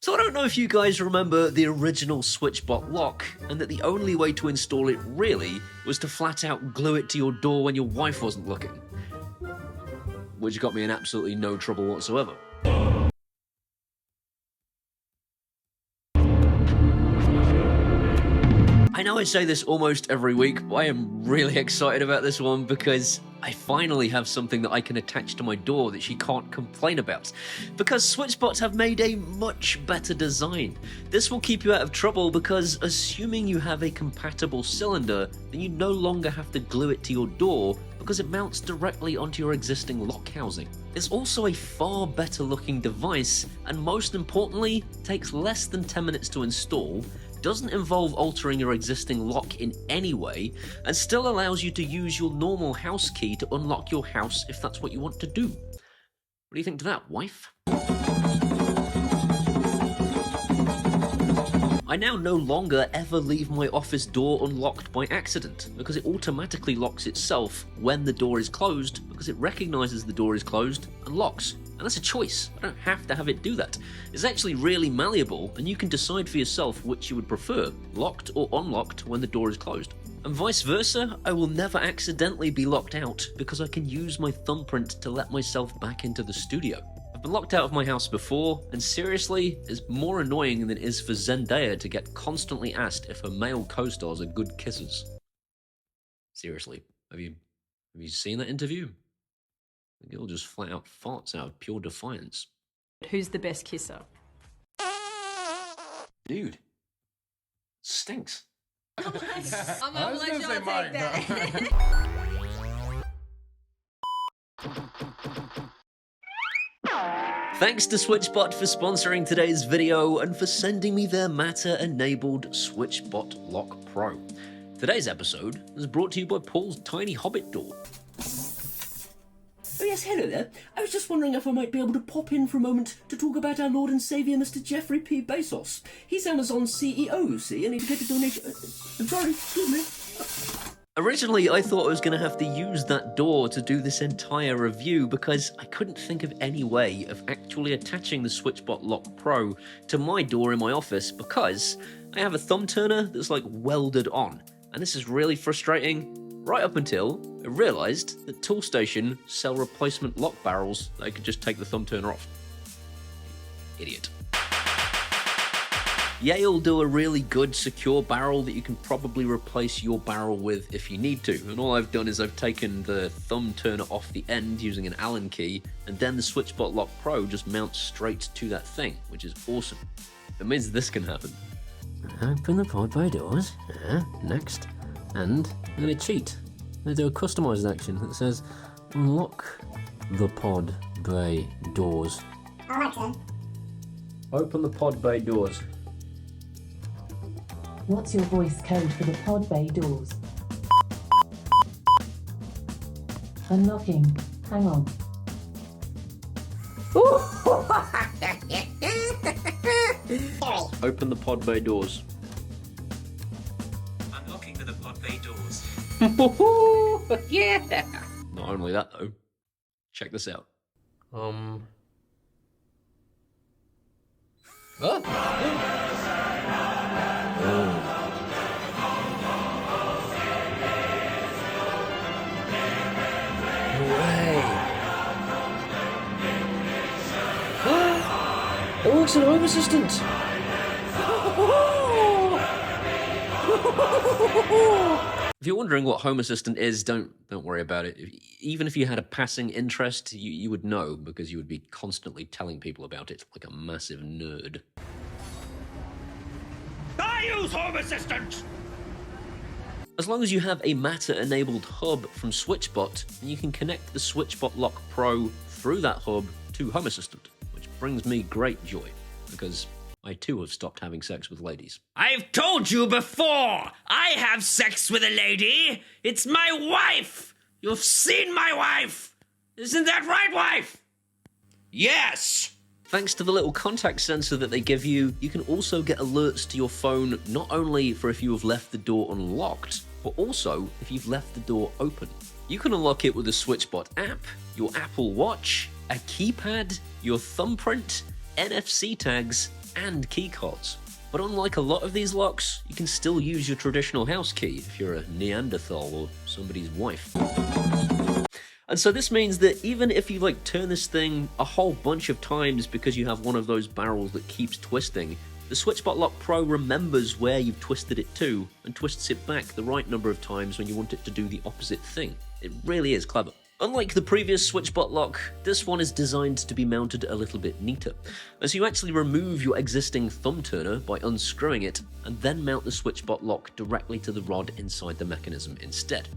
So I don't know if you guys remember the original Switchbot lock, and that the only way to install it really was to flat out glue it to your door when your wife wasn't looking. Which got me in absolutely no trouble whatsoever. I know I say this almost every week, but I am really excited about this one because I finally have something that I can attach to my door that she can't complain about. Because Switchbots have made a much better design. This will keep you out of trouble because assuming you have a compatible cylinder, then you no longer have to glue it to your door because it mounts directly onto your existing lock housing. It's also a far better looking device, and most importantly, takes less than 10 minutes to install, doesn't involve altering your existing lock in any way, and still allows you to use your normal house key to unlock your house if that's what you want to do. What do you think to that, wife? I now no longer ever leave my office door unlocked by accident, because it automatically locks itself when the door is closed, because it recognizes the door is closed and locks. And that's a choice. I don't have to have it do that. It's actually really malleable, and you can decide for yourself which you would prefer, locked or unlocked when the door is closed. And vice versa, I will never accidentally be locked out because I can use my thumbprint to let myself back into the studio. I've been locked out of my house before, and seriously, it's more annoying than it is for Zendaya to get constantly asked if her male co-stars are good kissers. Seriously, have you seen that interview? The girl just flat out farts out of pure defiance. Who's the best kisser? Dude. Stinks. I'm gonna let y'all take that. Thanks to Switchbot for sponsoring today's video and for sending me their Matter-enabled Switchbot Lock Pro. Today's episode is brought to you by Paul's Tiny Hobbit Door. Oh yes, hello there. I was just wondering if I might be able to pop in for a moment to talk about our Lord and Saviour, Mr. Jeffrey P. Bezos. He's Amazon's CEO, you see, and he'd get a donation. I'm sorry, excuse me. Originally, I thought I was going to have to use that door to do this entire review because I couldn't think of any way of actually attaching the Switchbot Lock Pro to my door in my office because I have a thumb turner that's like welded on, and this is really frustrating. Right up until I realised that Toolstation sell replacement lock barrels that I could just take the thumb turner off. Idiot. Yale do a really good secure barrel that you can probably replace your barrel with if you need to, and all I've done is I've taken the thumb turner off the end using an Allen key, and then the Switchbot Lock Pro just mounts straight to that thing, which is awesome. It means this can happen. Open the pod bay doors, next. And I'm going to cheat. I'm going to do a customized action that says unlock the pod bay doors. Alright then. Open the pod bay doors. What's your voice code for the pod bay doors? Unlocking. Hang on. Open the pod bay doors. Yeah! Not only that though. Check this out. Oh. Oh. Hooray! It works at Home Assistant! If you're wondering what Home Assistant is, don't worry about it. Even if you had a passing interest, you would know because you would be constantly telling people about it like a massive nerd. I use Home Assistant! As long as you have a Matter-enabled hub from Switchbot, then you can connect the Switchbot Lock Pro through that hub to Home Assistant, which brings me great joy because I too have stopped having sex with ladies. I've told you before! I have sex with a lady! It's my wife! You've seen my wife! Isn't that right, wife? Yes! Thanks to the little contact sensor that they give you, you can also get alerts to your phone not only for if you have left the door unlocked, but also if you've left the door open. You can unlock it with the Switchbot app, your Apple Watch, a keypad, your thumbprint, NFC tags, and key cards. But unlike a lot of these locks, you can still use your traditional house key if you're a Neanderthal or somebody's wife. And so this means that even if you turn this thing a whole bunch of times because you have one of those barrels that keeps twisting, the Switchbot Lock Pro remembers where you've twisted it to and twists it back the right number of times when you want it to do the opposite thing. It really is clever. Unlike the previous Switchbot lock, this one is designed to be mounted a little bit neater, as you actually remove your existing thumb turner by unscrewing it, and then mount the Switchbot lock directly to the rod inside the mechanism instead.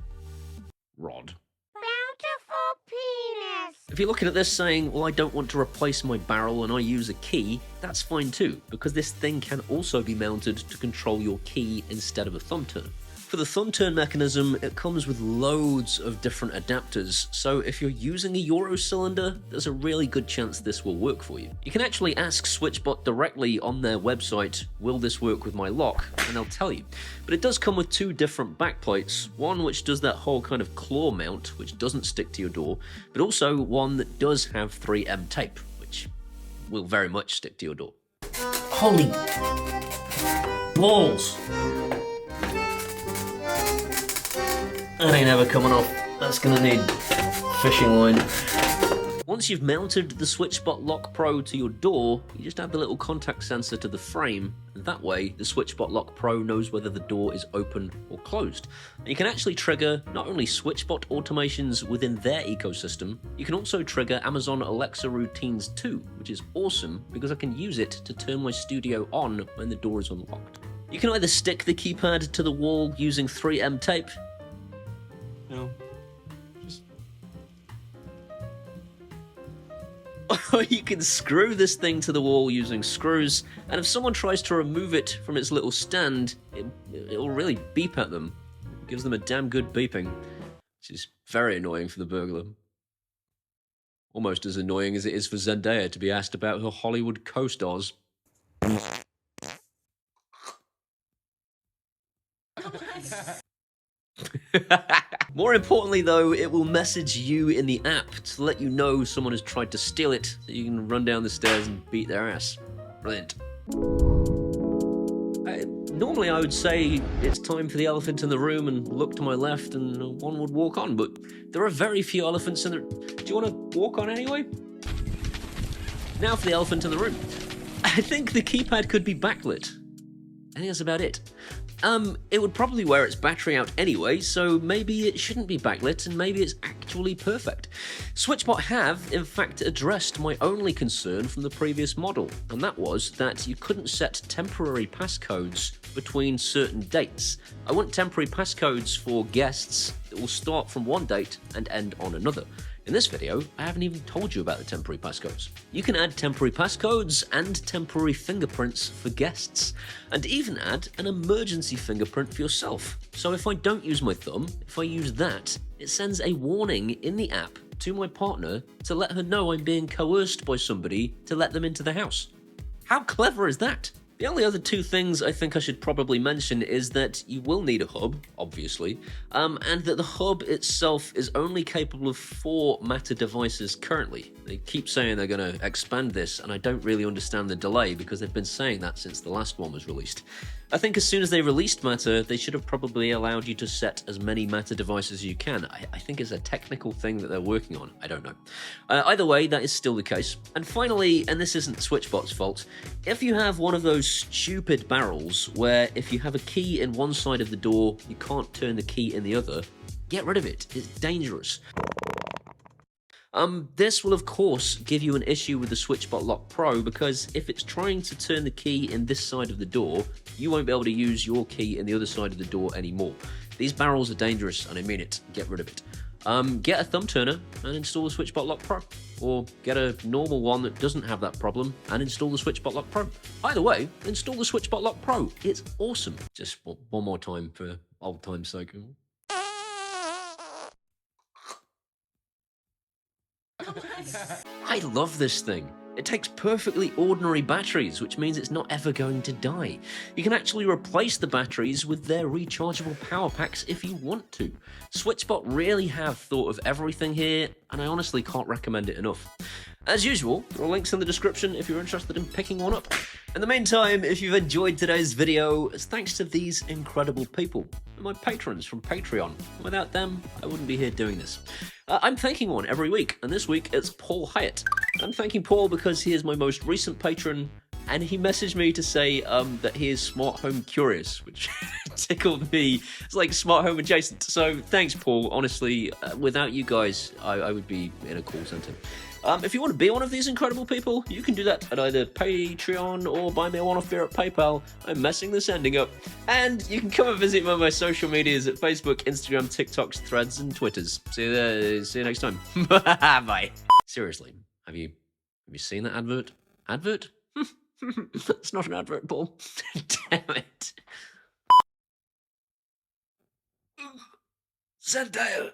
Rod. Bountiful penis. If you're looking at this saying, well, I don't want to replace my barrel and I use a key, that's fine too, because this thing can also be mounted to control your key instead of a thumb turner. For the thumb turn mechanism, it comes with loads of different adapters, so if you're using a Euro cylinder, there's a really good chance this will work for you. You can actually ask Switchbot directly on their website, will this work with my lock, and they'll tell you. But it does come with two different backplates, one which does that whole kind of claw mount, which doesn't stick to your door, but also one that does have 3M tape, which will very much stick to your door. Holy balls! That ain't ever coming off. That's gonna need fishing line. Once you've mounted the Switchbot Lock Pro to your door, you just add the little contact sensor to the frame, and that way the Switchbot Lock Pro knows whether the door is open or closed. And you can actually trigger not only Switchbot automations within their ecosystem, you can also trigger Amazon Alexa routines too, which is awesome because I can use it to turn my studio on when the door is unlocked. You can either stick the keypad to the wall using 3M tape, or you can screw this thing to the wall using screws, and if someone tries to remove it from its little stand, it'll really beep at them. It gives them a damn good beeping, which is very annoying for the burglar. Almost as annoying as it is for Zendaya to be asked about her Hollywood co-stars. More importantly though, it will message you in the app to let you know someone has tried to steal it, so you can run down the stairs and beat their ass. Brilliant. Normally I would say it's time for the elephant in the room and look to my left and one would walk on, but there are very few elephants in the... Do you want to walk on anyway? Now for the elephant in the room. I think the keypad could be backlit. I think that's about it. It would probably wear its battery out anyway, so maybe it shouldn't be backlit and maybe it's actually perfect. Switchbot have, in fact, addressed my only concern from the previous model, and that was that you couldn't set temporary passcodes between certain dates. I want temporary passcodes for guests that will start from one date and end on another. In this video, I haven't even told you about the temporary passcodes. You can add temporary passcodes and temporary fingerprints for guests, and even add an emergency fingerprint for yourself. So if I don't use my thumb, if I use that, it sends a warning in the app to my partner to let her know I'm being coerced by somebody to let them into the house. How clever is that? The only other two things I think I should probably mention is that you will need a hub, obviously, and that the hub itself is only capable of 4 Matter devices currently. They keep saying they're going to expand this, and I don't really understand the delay because they've been saying that since the last one was released. I think as soon as they released Matter, they should have probably allowed you to set as many Matter devices as you can. I think it's a technical thing that they're working on. I don't know. Either way, that is still the case. And finally, and this isn't Switchbot's fault, if you have one of those stupid barrels where if you have a key in one side of the door, you can't turn the key in the other, get rid of it. It's dangerous. This will of course give you an issue with the Switchbot Lock Pro because if it's trying to turn the key in this side of the door, you won't be able to use your key in the other side of the door anymore. These barrels are dangerous and I mean it, get rid of it. Get a thumb turner and install the Switchbot Lock Pro, or get a normal one that doesn't have that problem and install the Switchbot Lock Pro. Either way, install the Switchbot Lock Pro, it's awesome. Just one more time for old time's sake. I love this thing. It takes perfectly ordinary batteries, which means it's not ever going to die. You can actually replace the batteries with their rechargeable power packs if you want to. Switchbot really have thought of everything here, and I honestly can't recommend it enough. As usual, there are links in the description if you're interested in picking one up. In the meantime, if you've enjoyed today's video, it's thanks to these incredible people, my patrons from Patreon. Without them, I wouldn't be here doing this. I'm thanking one every week, and this week it's Paul Hyatt. I'm thanking Paul because he is my most recent patron, and he messaged me to say that he is smart home curious, which tickled me. It's like smart home adjacent. So thanks, Paul. Honestly, without you guys, I would be in a call center. If you want to be one of these incredible people, you can do that at either Patreon or buy me a one-off beer at PayPal. I'm messing this ending up. And you can come and visit me on my social medias at Facebook, Instagram, TikToks, Threads, and Twitters. See you there. See you next time. Bye. Seriously, have you seen that advert? Advert? It's not an advert, Paul. Damn it. Zendaya.